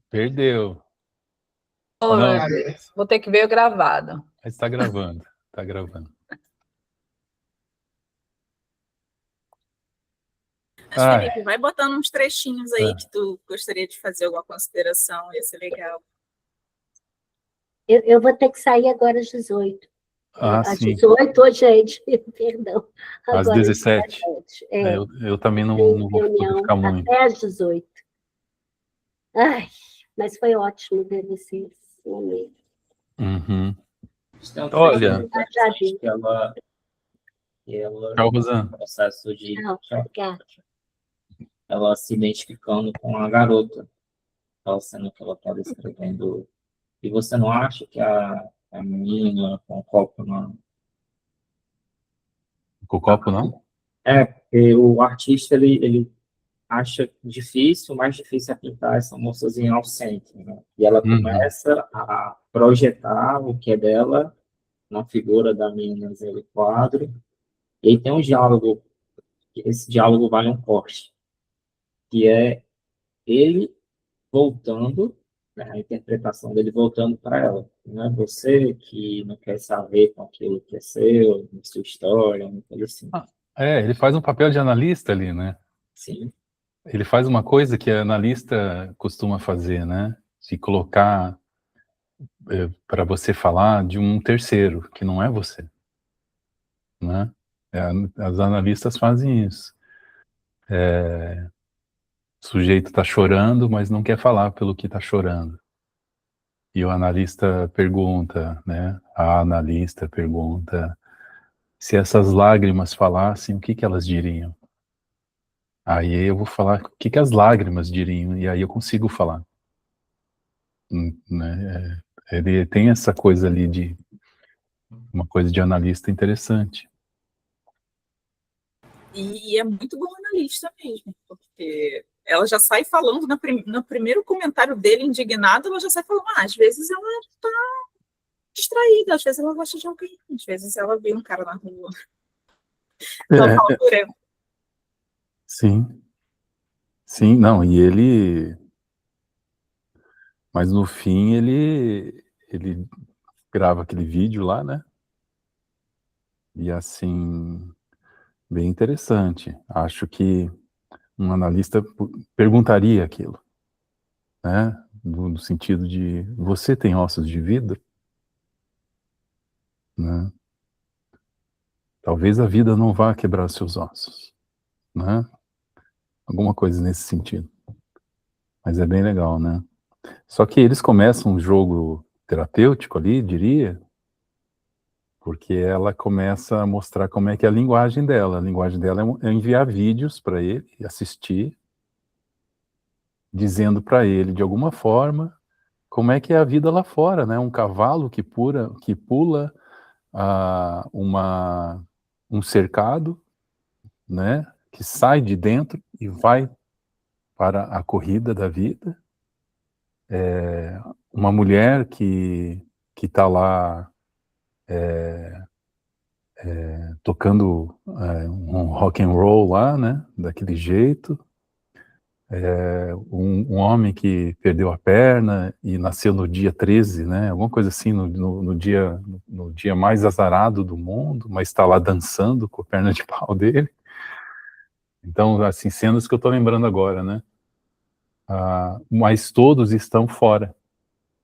Perdeu. Oh, Não, vou ter que ver o gravado. mas está gravando, está gravando. Mas, Felipe, vai botando uns trechinhos aí que tu gostaria de fazer alguma consideração, ia ser legal. Eu vou ter que sair agora às 18. Ah, Às sim. 18, hoje é de, perdão. Às Agora 17. 17. É, Eu também não tem vou poder reunião ficar muito. até às 18. Ai, mas foi ótimo ver vocês. Amei. Uhum. Tem um trecho Olha, muito interessante que ela tchau, no Rosana. processo de Tchau, obrigada. ela se identificando com a garota, aquela cena que ela está descrevendo. E você não acha que a menina com o copo na... Com o copo, não? É, porque o artista, ele acha difícil, o mais difícil é pintar essa moçazinha ao centro, né? E ela Uhum. começa a projetar o que é dela na figura da menina no quadro, e aí tem um diálogo, que esse diálogo vale um corte, que é ele voltando, né, a interpretação dele voltando para ela. Não é você que não quer saber com aquilo que é seu, na sua história, uma coisa assim. Ele faz um papel de analista ali, né? Sim, Ele faz uma coisa que a analista costuma fazer, né? De colocar para você falar de um terceiro, que não é você, né? As analistas fazem isso. O sujeito está chorando, mas não quer falar pelo que está chorando. E o analista pergunta, né? A analista pergunta se essas lágrimas falassem, o que que elas diriam? Aí eu vou falar o que que as lágrimas diriam, e aí eu consigo falar. Né? Ele tem essa coisa ali de uma coisa de analista interessante. E é muito bom analista mesmo, porque ela já sai falando no primeiro comentário dele, indignada, ela já sai falando, às vezes ela tá distraída, às vezes ela gosta de alguém, às vezes ela vê um cara na rua. Ela fala por ela. Sim, sim, não, e ele, mas no fim ele grava aquele vídeo lá, né? E assim, bem interessante. Acho que um analista perguntaria aquilo, né? No sentido de, você tem ossos de vidro, né? Talvez a vida não vá quebrar os seus ossos, né? Alguma coisa nesse sentido. Mas é bem legal, né? Só que eles começam um jogo terapêutico ali, diria, porque ela começa a mostrar como é que é a linguagem dela. A linguagem dela é enviar vídeos para ele assistir, dizendo para ele, de alguma forma, como é que é a vida lá fora, né? Um cavalo que pula um cercado, né? Que sai de dentro e vai para a corrida da vida. Uma mulher que está lá tocando um rock and roll lá, né? Daquele jeito. Um homem que perdeu a perna e nasceu no dia 13, né? Alguma coisa assim, no dia mais azarado do mundo, mas está lá dançando com a perna de pau dele. Então, assim, cenas que eu estou lembrando agora, né? Mas todos estão fora.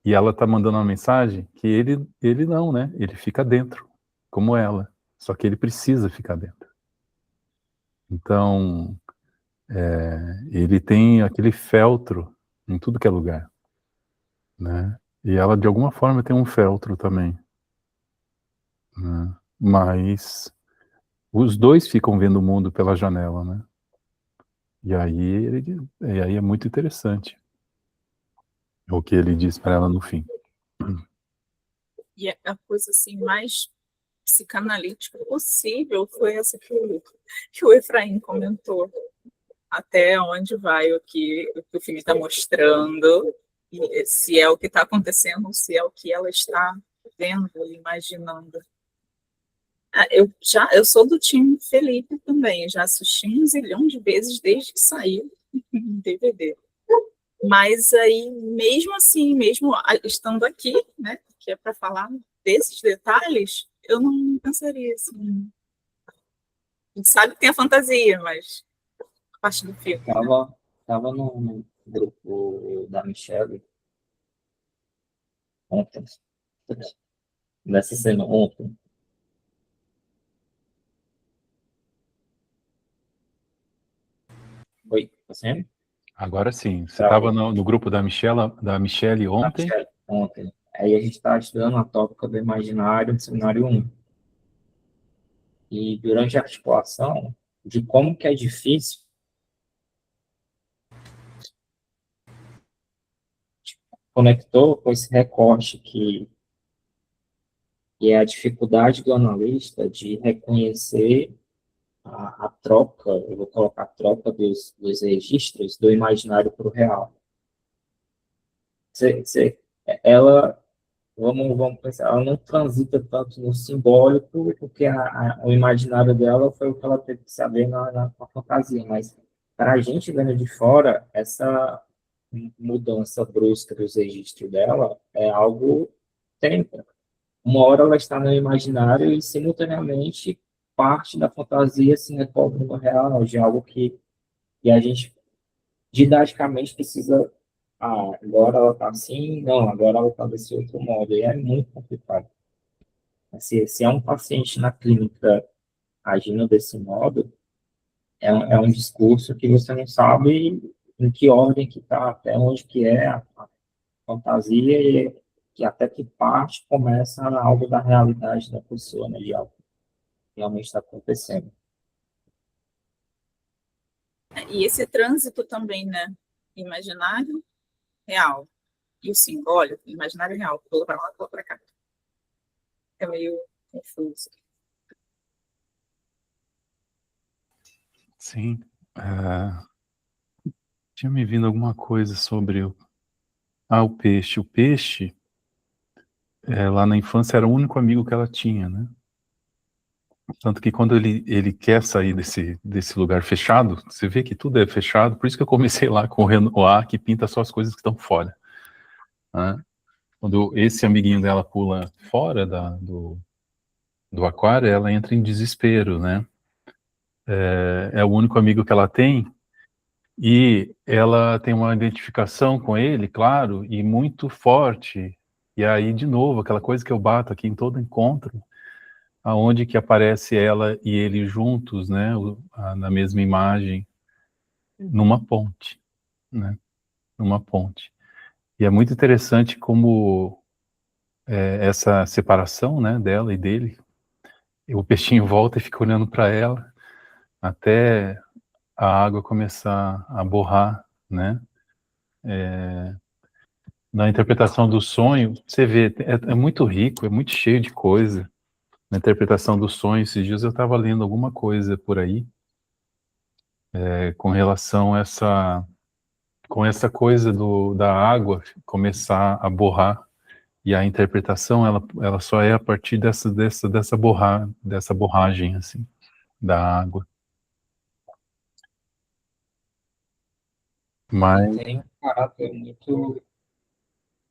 E ela está mandando uma mensagem que ele não, né? Ele fica dentro, como ela. Só que ele precisa ficar dentro. Então, ele tem aquele feltro em tudo que é lugar, né? E ela, de alguma forma, tem um feltro também, né? Mas os dois ficam vendo o mundo pela janela, né? E aí é muito interessante o que ele diz para ela no fim. E a coisa assim mais psicanalítica possível foi essa que o Efraim comentou. Até onde vai o que o filme está mostrando, e se é o que está acontecendo, ou se é o que ela está vendo, imaginando. Eu sou do time Felipe também, já assisti um zilhão de vezes desde que saiu em DVD. Mas aí, mesmo assim, mesmo estando aqui, né, que é para falar desses detalhes, eu não pensaria assim. A gente sabe que tem a fantasia, mas a parte do filme. tava no grupo da Michelle ontem, nessa cena ontem, Assim? Agora sim. Você Tá. estava no grupo da Michelle ontem? Ontem. Aí a gente está estudando a tópica do imaginário do seminário 1. E durante a articulação, de como que é difícil, conectou com esse recorte que é a dificuldade do analista de reconhecer a troca, eu vou colocar a troca dos registros do imaginário para o real. Ela, vamos pensar, ela não transita tanto no simbólico, porque o imaginário dela foi o que ela teve que saber na fantasia, mas para a gente vendo de fora, essa mudança brusca dos registros dela é algo tempo. Uma hora ela está no imaginário e, simultaneamente, parte da fantasia se recobra no real, de algo que a gente, didaticamente, precisa. Ah, agora ela está assim, não, agora ela está desse outro modo. E é muito complicado. Se é um paciente na clínica agindo desse modo, é um discurso que você não sabe em que ordem que está, até onde que é a fantasia e que até que parte começa algo da realidade da pessoa, né, de algo que realmente está acontecendo. E esse trânsito também, né? Imaginário, real. E o simbólico, imaginário real. Pula para lá, pula para cá. É meio confuso. Sim. Tinha me vindo alguma coisa sobre o peixe. O peixe, lá na infância, era o único amigo que ela tinha, né? Tanto que quando ele quer sair desse lugar fechado, você vê que tudo é fechado, por isso que eu comecei lá com o Renoir, que pinta só as coisas que estão fora, né? Quando esse amiguinho dela pula fora do aquário, ela entra em desespero, né? É o único amigo que ela tem, e ela tem uma identificação com ele, claro, e muito forte. E aí, de novo, aquela coisa que eu bato aqui em todo encontro, aonde que aparece ela e ele juntos, né, na mesma imagem, numa ponte, né, numa ponte. E é muito interessante como essa separação, né, dela e dele, o peixinho volta e fica olhando para ela, até a água começar a borrar, né. Na interpretação do sonho, você vê, é muito rico, é muito cheio de coisa. Na interpretação do sonho, esses dias eu estava lendo alguma coisa por aí, com relação a essa coisa da água começar a borrar, e a interpretação, ela só é a partir dessa borragem, assim, da água. E Mas, tem um caráter muito.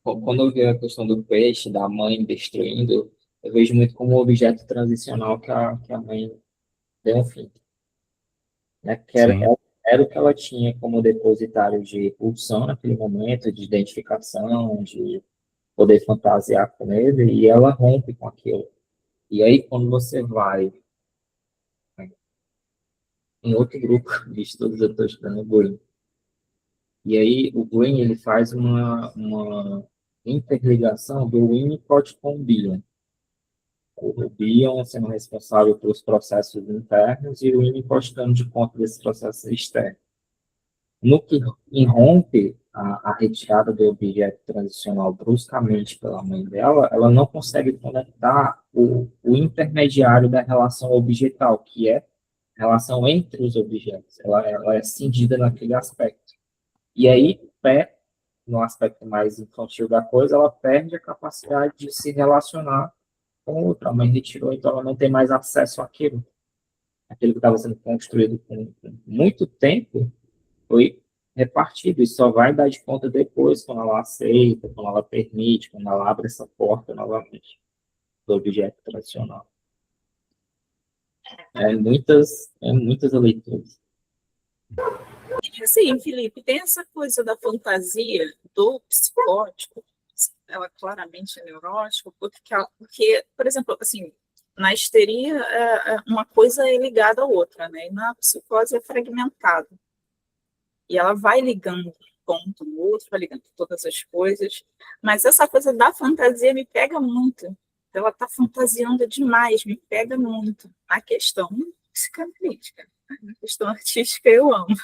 Quando eu vejo a questão do peixe, da mãe destruindo, eu vejo muito como um objeto transicional que a mãe deu um fim. Né? Que sim, era o que ela tinha como depositário de pulsão naquele momento, de identificação, de poder fantasiar com ele, e ela rompe com aquilo. E aí, quando você vai em outro grupo de estudos, eu estou estudando o Green, e aí o Green ele faz uma interligação do Winnicott com o Bion. O Bion sendo responsável pelos processos internos e o Winnicott dando de conta desses processos externos. No que irrompe a retirada do objeto transicional bruscamente pela mãe dela, ela não consegue conectar o intermediário da relação objetal, que é a relação entre os objetos. Ela é cindida naquele aspecto. E aí, no aspecto mais infantil da coisa, ela perde a capacidade de se relacionar com o outro. A mãe retirou, então ela não tem mais acesso àquilo. Aquilo que estava sendo construído com muito tempo foi repartido e só vai dar de conta depois, quando ela aceita, quando ela permite, quando ela abre essa porta novamente do objeto tradicional. É muitas leituras. Sim, Felipe, tem essa coisa da fantasia do psicótico, ela claramente é neurótica, porque, por exemplo, assim, na histeria, uma coisa é ligada à outra, né? E na psicose é fragmentado. E ela vai ligando um ponto no outro, vai ligando todas as coisas. Mas essa coisa da fantasia me pega muito. Ela está fantasiando demais, me pega muito. A questão psicanalítica, a questão artística eu amo.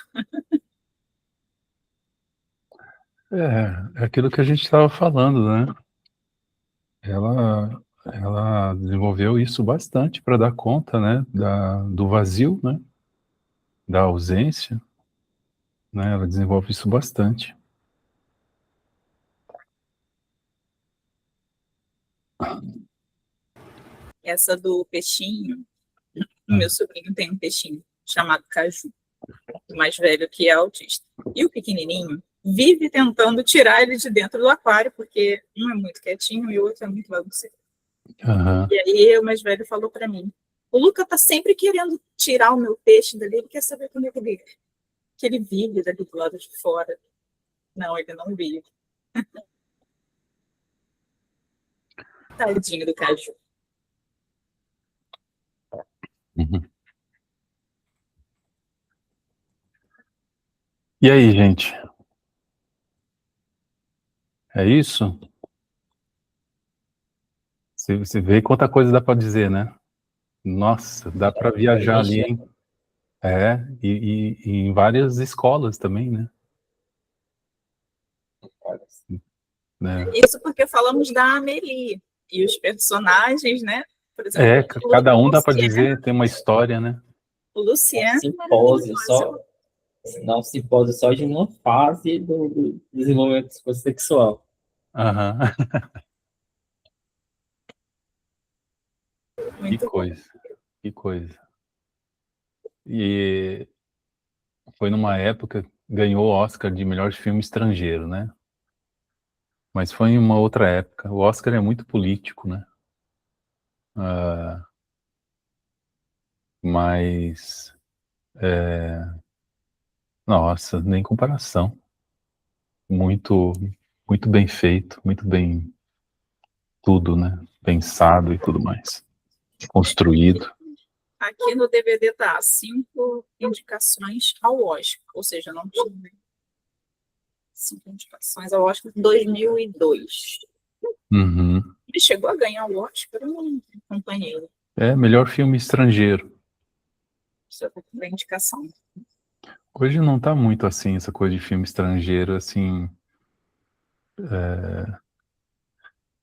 É aquilo que a gente estava falando, né? Ela desenvolveu isso bastante para dar conta, né, do vazio, né, da ausência, né? Ela desenvolve isso bastante. Essa do peixinho, meu sobrinho tem um peixinho chamado Caju, o mais velho que é autista. E o pequenininho vive tentando tirar ele de dentro do aquário, porque um é muito quietinho e o outro é muito bagunceiro. Uhum. E aí o mais velho falou para mim, o Luca tá sempre querendo tirar o meu peixe dali, ele quer saber como é que ele vive dali do lado de fora. Não, ele não vive. Tadinho do Caju. Uhum. E aí, gente? É isso? Você vê quanta coisa dá para dizer, né? Nossa, dá para viajar ali, hein? E em várias escolas também, né? Isso porque falamos da Amélie. E os personagens, né? Por exemplo, Cada um dá para Luciano, dizer, tem uma história, né? o Luciano Não se pose só de uma fase do desenvolvimento psicossexual. Aham. Que muito bom. coisa, que coisa. E foi numa época, ganhou o Oscar de melhor filme estrangeiro, né? Mas foi em uma outra época. O Oscar é muito político, né? Mas, nossa, nem comparação. Muito, muito bem feito, muito bem tudo, né? Pensado e tudo mais. Construído. Aqui no DVD tá 5 indicações ao Oscar, ou seja, não tinha 5 indicações ao Oscar em 2002. Uhum. Ele chegou a ganhar o Oscar, eu não acompanhei. Melhor filme estrangeiro. Só a indicação. Hoje não tá muito assim, essa coisa de filme estrangeiro, assim.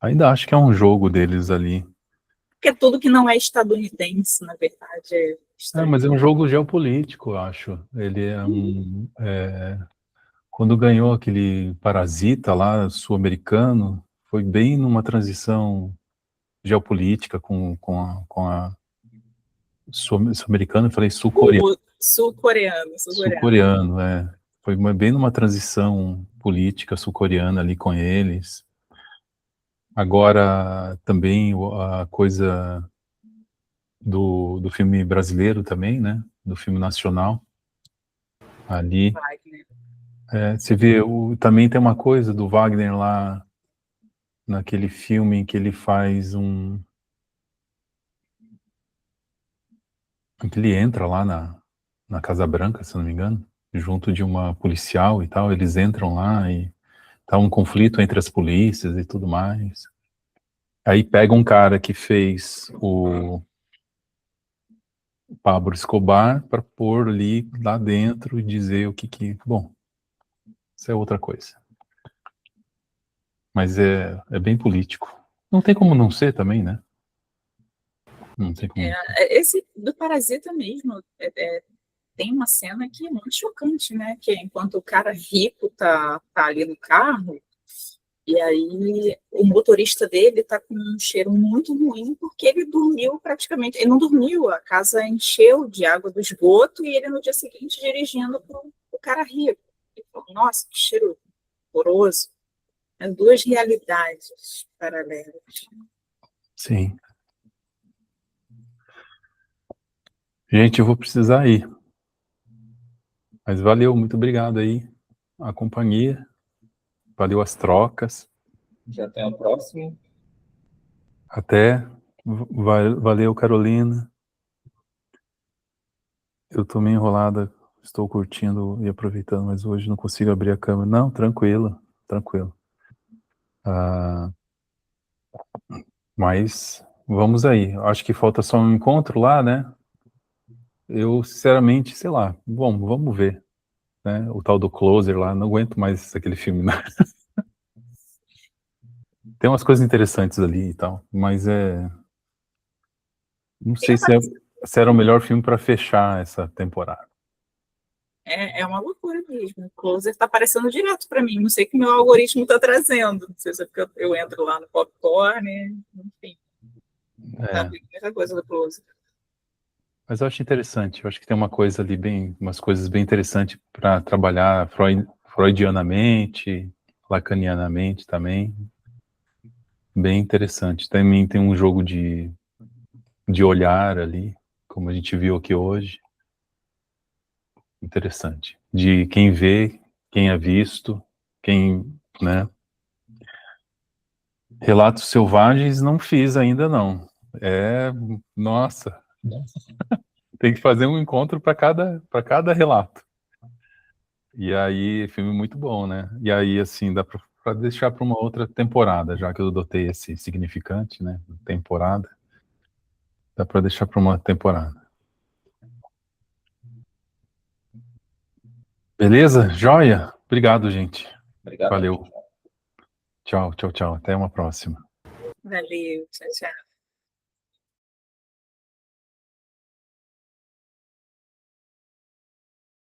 Ainda acho que é um jogo deles ali. Porque tudo que não é estadunidense, na verdade, é estrangeiro. Mas é um jogo geopolítico, eu acho. Ele quando ganhou aquele Parasita lá, sul-americano, foi bem numa transição geopolítica com a sul-americano, eu falei sul-coreano. O sul-coreano. Sul-coreano, Foi bem numa transição política sul-coreana ali com eles. Agora, também a coisa do filme brasileiro também, né? Do filme nacional. Ali. Wagner. Você vê, também tem uma coisa do Wagner lá, naquele filme em que ele faz que ele entra lá na Casa Branca, se não me engano, junto de uma policial e tal, eles entram lá e tá um conflito entre as polícias e tudo mais. Aí pega um cara que fez o Pablo Escobar para pôr ali lá dentro e dizer o que... Bom, isso é outra coisa. Mas é bem político. Não tem como não ser também, né? Não tem como. Esse do Parasita mesmo, tem uma cena que é muito chocante, né? Que é enquanto o cara rico tá ali no carro, e aí o motorista dele tá com um cheiro muito ruim, porque ele dormiu praticamente, ele não dormiu, a casa encheu de água do esgoto, e ele no dia seguinte dirigindo pro cara rico. Ele falou, nossa, que cheiro horroroso. Duas realidades paralelas. Sim. Gente, eu vou precisar ir. Mas valeu, muito obrigado aí a companhia. Valeu as trocas. Já tem o próximo. Até. Valeu, Carolina. Eu tô meio enrolada estou curtindo e aproveitando, mas hoje não consigo abrir a câmera. Não, tranquilo, tranquilo. Mas vamos aí. Acho que falta só um encontro lá, né? Eu, sinceramente, sei lá. Bom, vamos ver. Né? O tal do Closer lá, não aguento mais aquele filme, né? Tem umas coisas interessantes ali e tal, mas não sei se era o melhor filme para fechar essa temporada. É uma loucura mesmo. O Closer está aparecendo direto para mim. Não sei o que meu algoritmo está trazendo. Não sei se é porque eu entro lá no Popcorn, enfim. Tá vendo muita coisa do Closer. Mas eu acho interessante. Eu acho que tem uma coisa ali umas coisas bem interessantes para trabalhar freudianamente, lacanianamente também. Bem interessante. Também tem um jogo de olhar ali, como a gente viu aqui hoje. Interessante. De quem vê, quem é visto, quem, né? Relatos Selvagens não fiz ainda não. Nossa. Tem que fazer um encontro para cada relato. E aí, filme muito bom, né? E aí, assim, dá para deixar para uma outra temporada, já que eu adotei esse significante, né? Temporada. Dá para deixar para uma temporada. Beleza? Joia? Obrigado, gente. Obrigado. Valeu. Tchau, tchau, tchau. Até uma próxima. Valeu, tchau, tchau.